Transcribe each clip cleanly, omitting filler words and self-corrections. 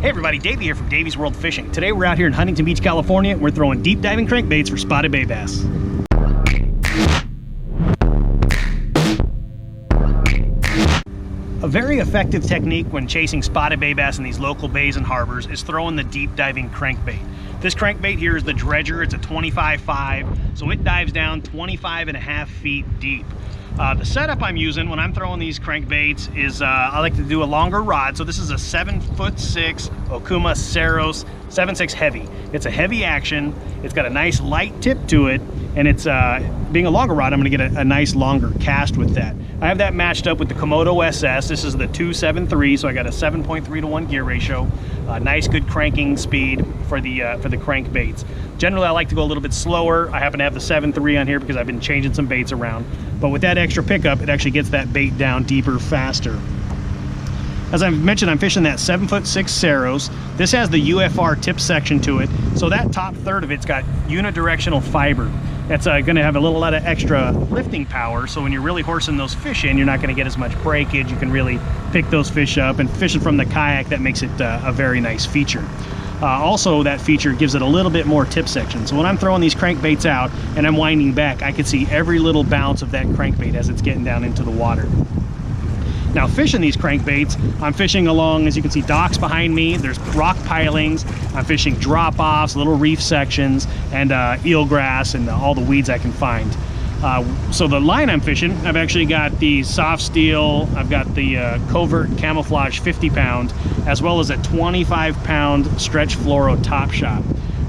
Hey everybody, Davey here from Davey's World Fishing. Today we're out here in Huntington Beach, California. We're throwing deep diving crankbaits for spotted bay bass. A very effective technique when chasing spotted bay bass in these local bays and harbors is throwing the deep diving crankbait. This crankbait here is the dredger. It's a 25.5, so it dives down 25.5 feet deep. The setup I'm using when I'm throwing these crankbaits is I like to do a longer rod. So this is a 7'6" Okuma Saros 7.6 heavy. It's a heavy action. It's got a nice light tip to it, and it's being a longer rod, I'm going to get a nice longer cast with that. I have that matched up with the Komodo SS. This is the 273, so I got a 7.3 to 1 gear ratio. Nice good cranking speed for the crankbaits. Generally, I like to go a little bit slower. I happen to have the 7.3 on here because I've been changing some baits around. But with that extra pickup, it actually gets that bait down deeper faster. As I mentioned, I'm fishing that 7'6" Saros. This has the UFR tip section to it, so that top third of it's got unidirectional fiber. That's going to have a lot of extra lifting power, so when you're really horsing those fish in, you're not going to get as much breakage. You can really pick those fish up, and fishing from the kayak, that makes it a very nice feature. Also, that feature gives it a little bit more tip section. So when I'm throwing these crankbaits out and I'm winding back, I can see every little bounce of that crankbait as it's getting down into the water. Now, fishing these crankbaits, I'm fishing along, as you can see, docks behind me. There's rock pilings. I'm fishing drop-offs, little reef sections, and eelgrass and all the weeds I can find. So the line I'm fishing, I've actually got the soft steel, I've got the covert camouflage 50-pound, as well as a 25-pound stretch fluoro top shot.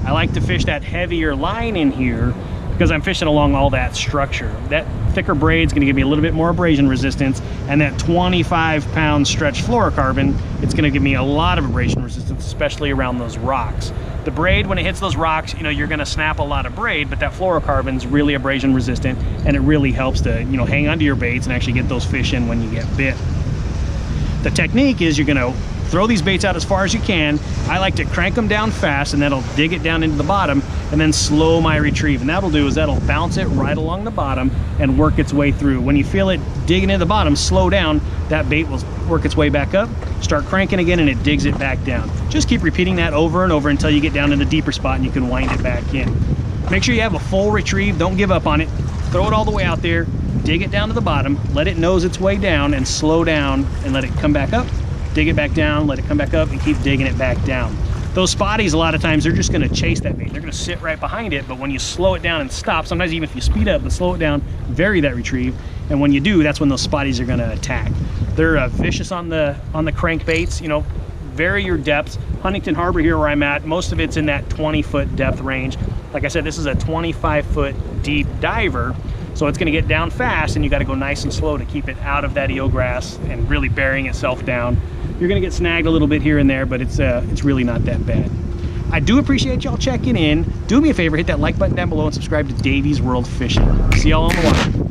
I like to fish that heavier line in here because I'm fishing along all that structure. That thicker braid's gonna give me a little bit more abrasion resistance, and that 25-pound stretch fluorocarbon, it's gonna give me a lot of abrasion resistance, especially around those rocks. The braid, when it hits those rocks, you know, you're gonna snap a lot of braid, but that fluorocarbon's really abrasion resistant, and it really helps to, you know, hang onto your baits and actually get those fish in when you get bit. The technique is you're gonna throw these baits out as far as you can. I like to crank them down fast, and that'll dig it down into the bottom, and then slow my retrieve. And that'll do is that'll bounce it right along the bottom and work its way through. When you feel it digging into the bottom, slow down. That bait will work its way back up, start cranking again, and it digs it back down. Just keep repeating that over and over until you get down in the deeper spot and you can wind it back in. Make sure you have a full retrieve. Don't give up on it. Throw it all the way out there, dig it down to the bottom, let it nose its way down, and slow down and let it come back up. Dig it back down, let it come back up, and keep digging it back down. Those spotties, a lot of times, they're just gonna chase that bait. They're gonna sit right behind it, but when you slow it down and stop, sometimes even if you speed up, but slow it down, vary that retrieve, and when you do, that's when those spotties are gonna attack. They're vicious on the crankbaits. You know, vary your depths. Huntington Harbor here where I'm at, most of it's in that 20-foot depth range. Like I said, this is a 25-foot deep diver, so it's gonna get down fast, and you gotta go nice and slow to keep it out of that eelgrass and really burying itself down. You're gonna get snagged a little bit here and there, but it's really not that bad. I do appreciate y'all checking in. Do me a favor, hit that like button down below and subscribe to Davey's World Fishing. See y'all on the water.